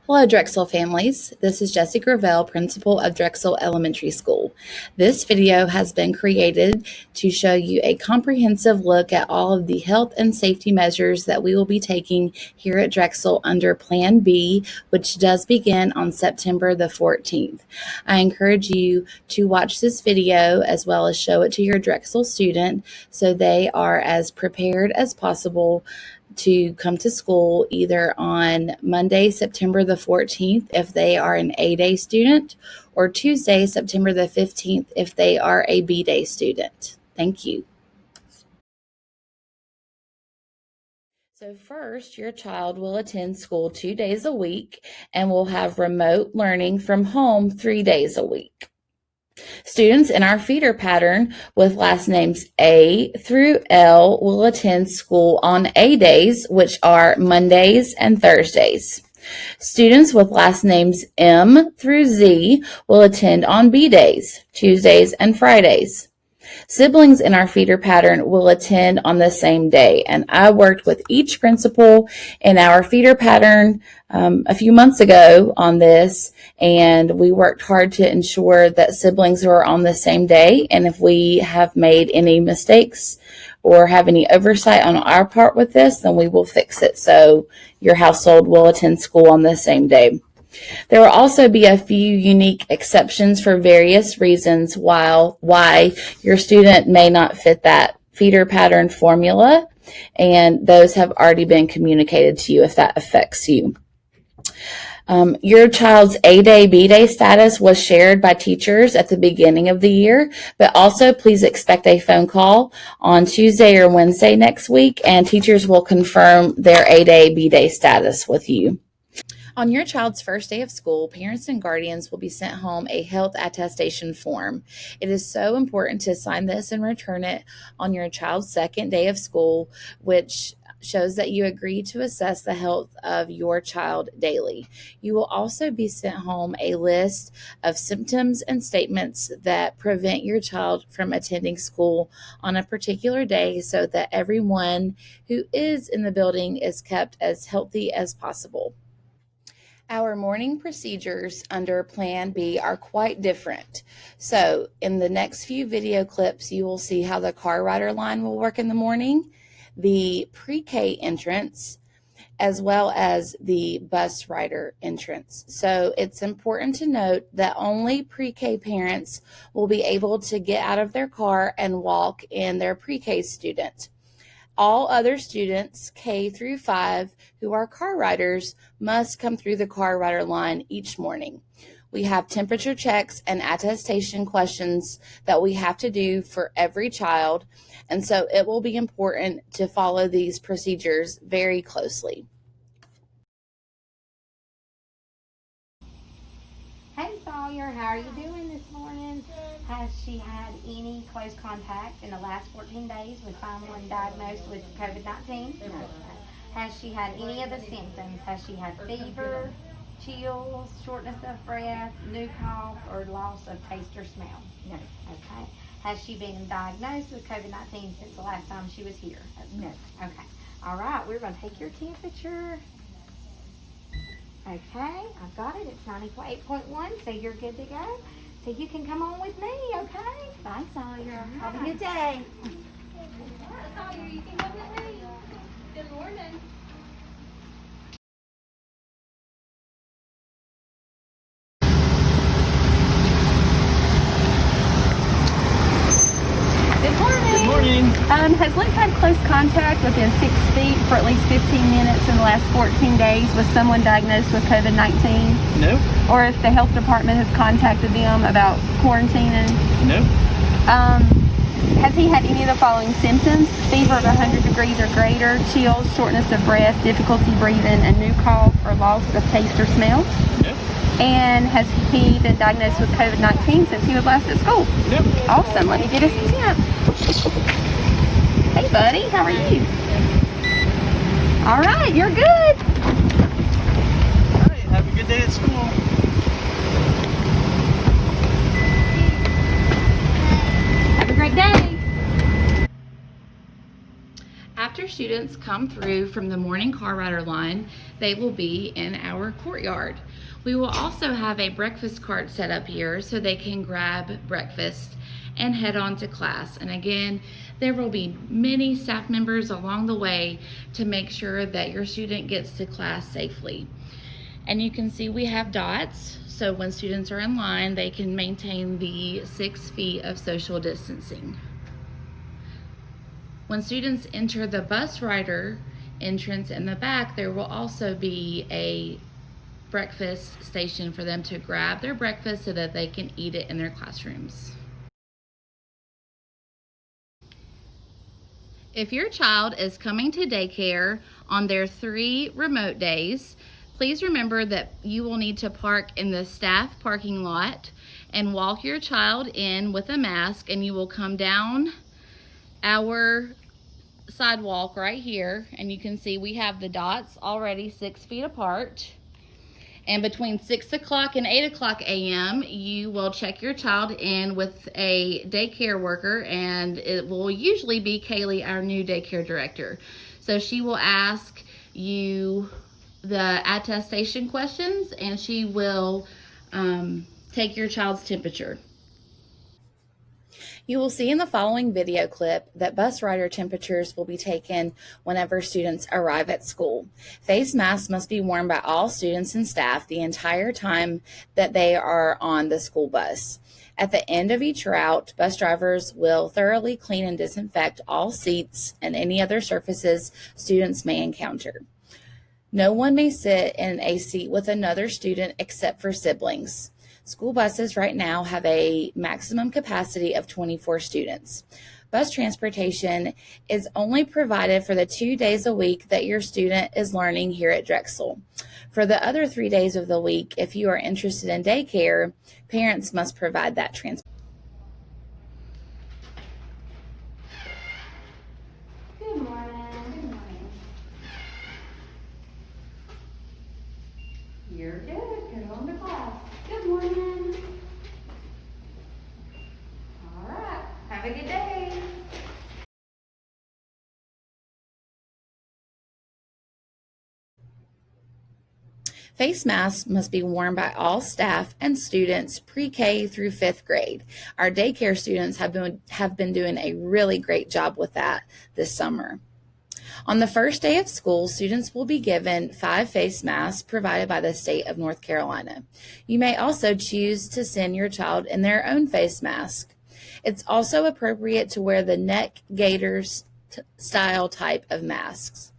Hello, Drexel families. This is Jessie Gravel, principal of Drexel Elementary School. This video has been created to show you a comprehensive look at all of the health and safety measures that we will be taking here at Drexel under Plan B, which does begin on September the 14th. I encourage you to watch this video as well as show it to your Drexel student so they are as prepared as possible to come to school either on Monday, September the 14th, if they are an A-Day student, or Tuesday, September the 15th, if they are a B-Day student. Thank you. So first, your child will attend school 2 days a week and will have remote learning from home 3 days a week. Students in our feeder pattern with last names A through L will attend school on A days, which are Mondays and Thursdays. Students with last names M through Z will attend on B days, Tuesdays and Fridays. Siblings in our feeder pattern will attend on the same day, and I worked with each principal in our feeder pattern a few months ago on this, and we worked hard to ensure that siblings were on the same day, and if we have made any mistakes or have any oversight on our part with this, then we will fix it, so your household will attend school on the same day. There will also be a few unique exceptions for various reasons why your student may not fit that feeder pattern formula, and those have already been communicated to you if that affects you. Your child's A-Day, B-Day status was shared by teachers at the beginning of the year, but also please expect a phone call on Tuesday or Wednesday next week, and teachers will confirm their A-Day, B-Day status with you. On your child's first day of school, parents and guardians will be sent home a health attestation form. It is so important to sign this and return it on your child's second day of school, which shows that you agree to assess the health of your child daily. You will also be sent home a list of symptoms and statements that prevent your child from attending school on a particular day so that everyone who is in the building is kept as healthy as possible. Our morning procedures under Plan B are quite different. So in the next few video clips, you will see how the car rider line will work in the morning, the pre-K entrance, as well as the bus rider entrance. So it's important to note that only pre-K parents will be able to get out of their car and walk in their pre-K student. All other students, K through 5, who are car riders, must come through the car rider line each morning. We have temperature checks and attestation questions that we have to do for every child, and so it will be important to follow these procedures very closely. Hey Sawyer, how are you doing this morning? Has she had any close contact in the last 14 days with someone diagnosed with COVID-19? No. Has she had any of the symptoms? Has she had fever, chills, shortness of breath, new cough, or loss of taste or smell? No. Okay. Has she been diagnosed with COVID-19 since the last time she was here? No. Okay. All right, we're going to take your temperature. Okay, I've got it. It's 98.1, so you're good to go. So you can come on with me, okay? Bye, Sawyer. Have a good day. Sawyer, you can come with me. Good morning. Good morning. Good morning. Has Luke had close contact within 6 feet for at least 15 minutes in the last 14 days with someone diagnosed with COVID-19? No. Or if the health department has contacted them about quarantining? No. Has he had any of the following symptoms? Fever of 100 degrees or greater, chills, shortness of breath, difficulty breathing, a new cough or loss of taste or smell? No. And has he been diagnosed with COVID-19 since he was last at school? No. Awesome. Let me get his temp. Hey, buddy. How are you? All right. You're good. All right. Have a good day at school. Have a great day. After students come through from the morning car rider line, they will be in our courtyard. We will also have a breakfast cart set up here so they can grab breakfast and head on to class. And again, there will be many staff members along the way to make sure that your student gets to class safely. And you can see we have dots, so when students are in line, they can maintain the 6 feet of social distancing. When students enter the bus rider entrance in the back, there will also be a breakfast station for them to grab their breakfast so that they can eat it in their classrooms. If your child is coming to daycare on their 3 remote days, please remember that you will need to park in the staff parking lot and walk your child in with a mask, and you will come down our sidewalk right here, and you can see we have the dots already 6 feet apart. And between 6 o'clock and 8 o'clock a.m., you will check your child in with a daycare worker, and it will usually be Kaylee, our new daycare director. So she will ask you the attestation questions, and she will take your child's temperature. You will see in the following video clip that bus rider temperatures will be taken whenever students arrive at school. Face masks must be worn by all students and staff the entire time that they are on the school bus. At the end of each route, bus drivers will thoroughly clean and disinfect all seats and any other surfaces students may encounter. No one may sit in a seat with another student except for siblings. School buses right now have a maximum capacity of 24 students. Bus transportation is only provided for the 2 days a week that your student is learning here at Drexel. For the other 3 days of the week, if you are interested in daycare, parents must provide that transportation. Good morning. Good morning. You're good. Go on to class. Good morning. All right. Have a good day. Face masks must be worn by all staff and students pre-K through 5th grade. Our daycare students have been doing a really great job with that this summer. On the first day of school, students will be given 5 face masks provided by the state of North Carolina. You may also choose to send your child in their own face mask. It's also appropriate to wear the neck gaiters style type of masks.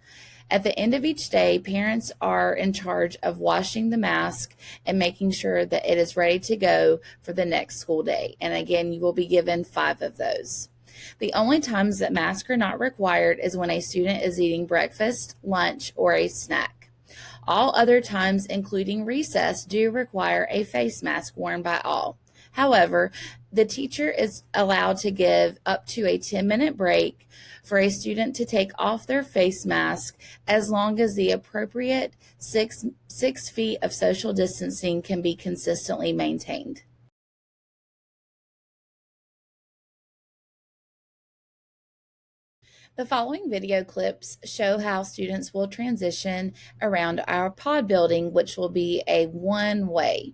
At the end of each day, parents are in charge of washing the mask and making sure that it is ready to go for the next school day. And again, you will be given 5 of those. The only times that masks are not required is when a student is eating breakfast, lunch, or a snack. All other times, including recess, do require a face mask worn by all. However, the teacher is allowed to give up to a 10-minute break for a student to take off their face mask as long as the appropriate 6 feet of social distancing can be consistently maintained. The following video clips show how students will transition around our pod building, which will be a one-way.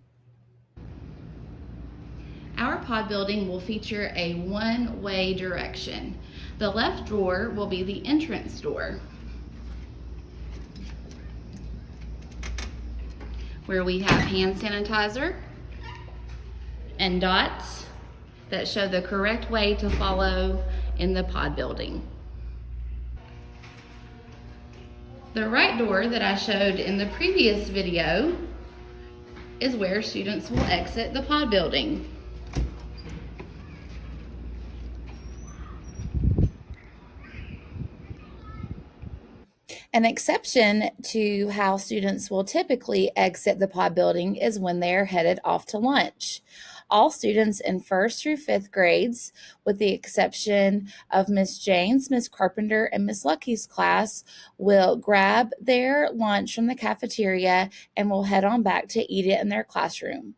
Our pod building will feature a one-way direction. The left door will be the entrance door, where we have hand sanitizer and dots that show the correct way to follow in the pod building. The right door that I showed in the previous video is where students will exit the pod building. An exception to how students will typically exit the pod building is when they are headed off to lunch. All students in 1st through 5th grades, with the exception of Miss Jane's, Miss Carpenter, and Miss Lucky's class, will grab their lunch from the cafeteria and will head on back to eat it in their classroom.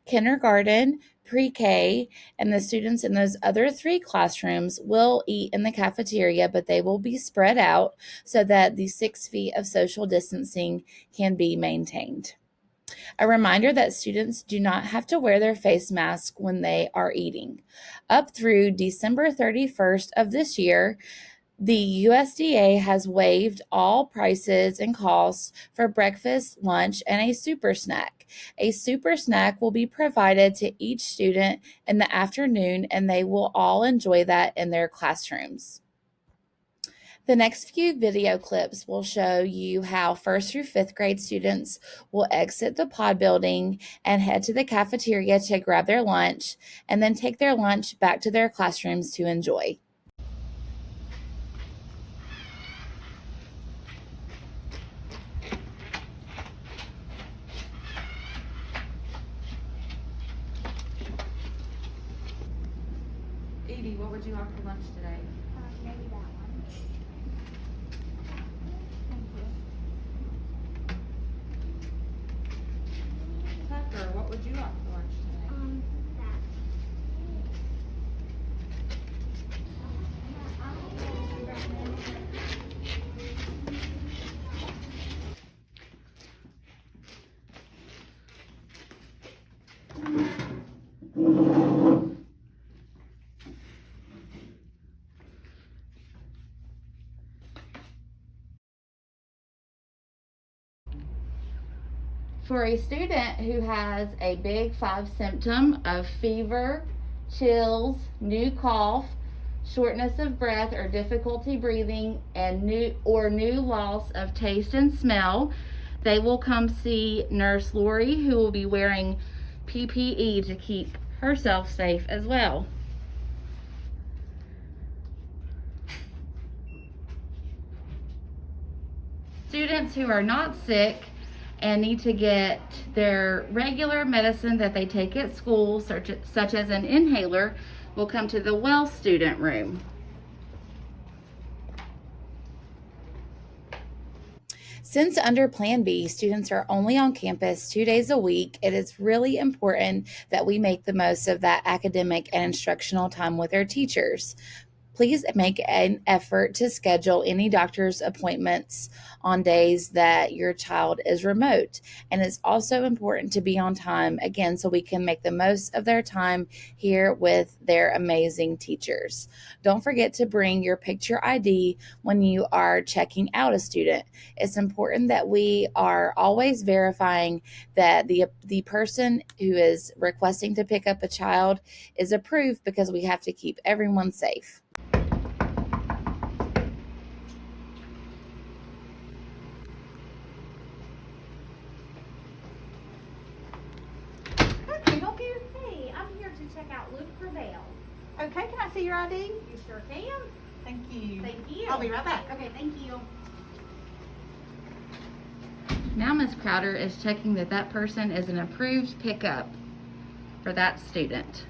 Kindergarten, pre-K, and the students in those other 3 classrooms will eat in the cafeteria, but they will be spread out so that the 6 feet of social distancing can be maintained. A reminder that students do not have to wear their face mask when they are eating. Up through December 31st of this year, the USDA has waived all prices and costs for breakfast, lunch, and a super snack. A super snack will be provided to each student in the afternoon, and they will all enjoy that in their classrooms. The next few video clips will show you how 1st through 5th grade students will exit the pod building and head to the cafeteria to grab their lunch, and then take their lunch back to their classrooms to enjoy. Edie, what would you like for lunch today? Maybe that one. Thank you. Tucker, what would you like for lunch today? That. For a student who has a big 5 symptom of fever, chills, new cough, shortness of breath or difficulty breathing, and new loss of taste and smell, they will come see Nurse Lori, who will be wearing PPE to keep herself safe as well. Students who are not sick and need to get their regular medicine that they take at school, such as an inhaler, will come to the well student room. Since under Plan B, students are only on campus 2 days a week, it is really important that we make the most of that academic and instructional time with our teachers. Please make an effort to schedule any doctor's appointments on days that your child is remote. And it's also important to be on time, again, so we can make the most of their time here with their amazing teachers. Don't forget to bring your picture ID when you are checking out a student. It's important that we are always verifying that the person who is requesting to pick up a child is approved, because we have to keep everyone safe. Hey, I'm here to check out Luke Gravel. Okay, can I see your ID? You sure can. Thank you. Thank you. I'll be right back. Okay, thank you. Now Ms. Crowder is checking that that person is an approved pickup for that student.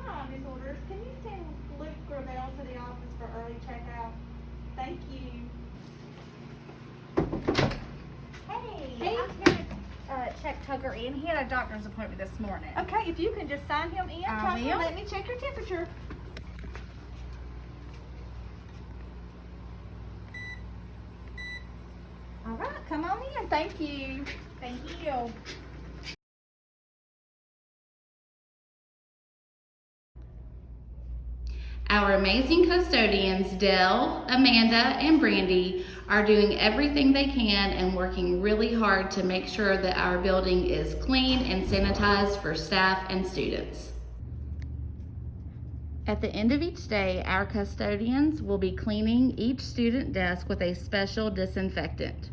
Hi, Miss Orders. Can you send Luke Gravel to the office for early checkout? Thank you. Hey, I'm here to check Tucker in. He had a doctor's appointment this morning. Okay, if you can just sign him in, I Tucker, will. let me check your temperature. All right, come on in. Thank you. Thank you. Our amazing custodians, Dell, Amanda, and Brandy, are doing everything they can and working really hard to make sure that our building is clean and sanitized for staff and students. At the end of each day, our custodians will be cleaning each student desk with a special disinfectant.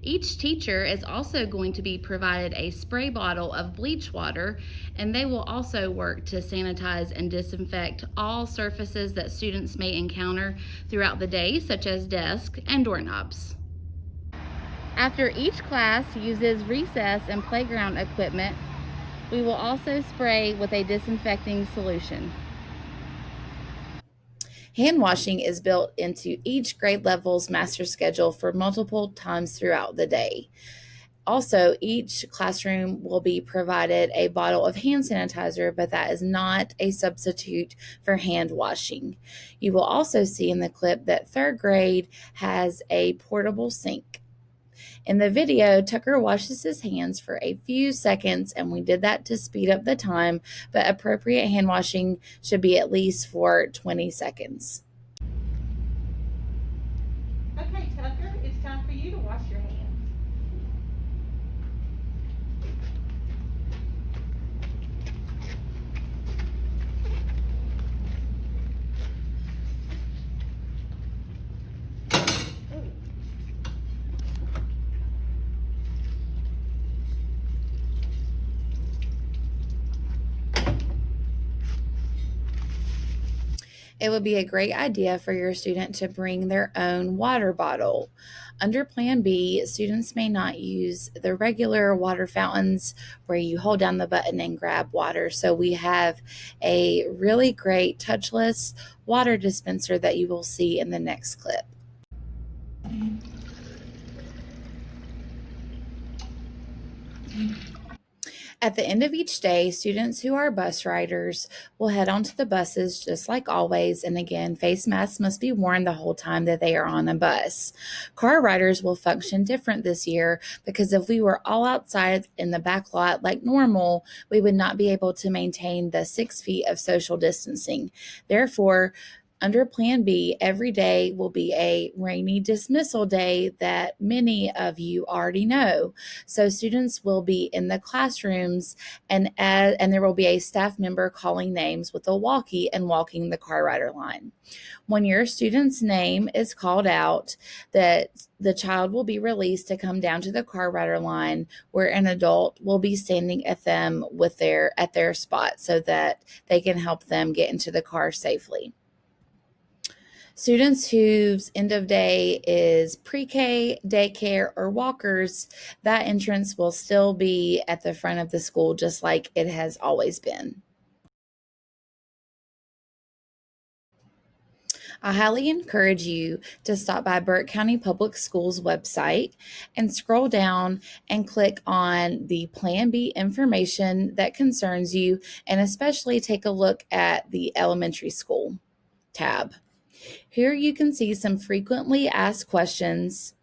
Each teacher is also going to be provided a spray bottle of bleach water, and they will also work to sanitize and disinfect all surfaces that students may encounter throughout the day, such as desks and doorknobs. After each class uses recess and playground equipment, we will also spray with a disinfecting solution. Hand washing is built into each grade level's master schedule for multiple times throughout the day. Also, each classroom will be provided a bottle of hand sanitizer, but that is not a substitute for hand washing. You will also see in the clip that third grade has a portable sink. In the video, Tucker washes his hands for a few seconds, and we did that to speed up the time, but appropriate hand washing should be at least for 20 seconds. Okay, Tucker, it's time for you to wash your hands. It would be a great idea for your student to bring their own water bottle. Under Plan B, students may not use the regular water fountains where you hold down the button and grab water. So we have a really great touchless water dispenser that you will see in the next clip. At the end of each day, students who are bus riders will head onto the buses just like always, and again, face masks must be worn the whole time that they are on a bus. Car riders will function different this year because if we were all outside in the back lot like normal, we would not be able to maintain the 6 feet of social distancing. Therefore, under Plan B, every day will be a rainy dismissal day that many of you already know. So students will be in the classrooms and there will be a staff member calling names with a walkie and walking the car rider line. When your student's name is called out, that the child will be released to come down to the car rider line where an adult will be standing at them at their spot so that they can help them get into the car safely. Students whose end of day is pre-K, daycare, or walkers, that entrance will still be at the front of the school just like it has always been. I highly encourage you to stop by Burke County Public Schools website and scroll down and click on the Plan B information that concerns you, and especially take a look at the elementary school tab. Here you can see some frequently asked questions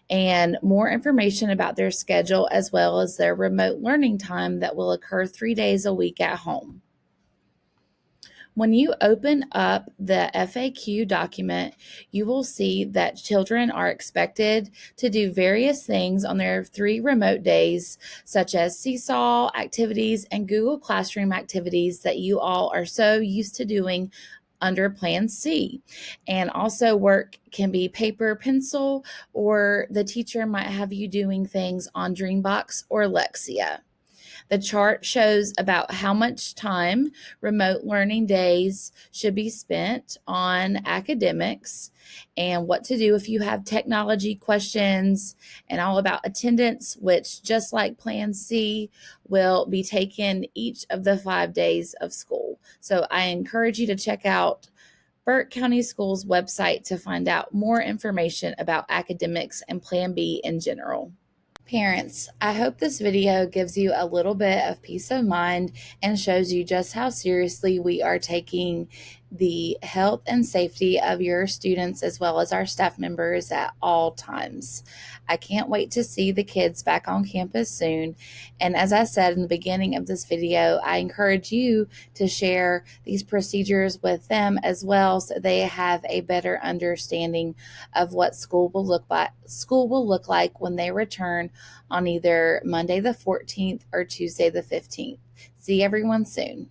and more information about their schedule as well as their remote learning time that will occur 3 days a week at home. When you open up the FAQ document, you will see that children are expected to do various things on their 3 remote days, such as seesaw activities and Google Classroom activities that you all are so used to doing under Plan C. And also work can be paper, pencil, or the teacher might have you doing things on Dreambox or Lexia. The chart shows about how much time remote learning days should be spent on academics and what to do if you have technology questions, and all about attendance, which just like Plan C will be taken each of the 5 days of school. So I encourage you to check out Burke County Schools website to find out more information about academics and Plan B in general. Parents, I hope this video gives you a little bit of peace of mind and shows you just how seriously we are taking the health and safety of your students as well as our staff members at all times. I can't wait to see the kids back on campus soon. And as I said in the beginning of this video, I encourage you to share these procedures with them as well so they have a better understanding of what school will look like when they return on either Monday the 14th or Tuesday the 15th. See everyone soon.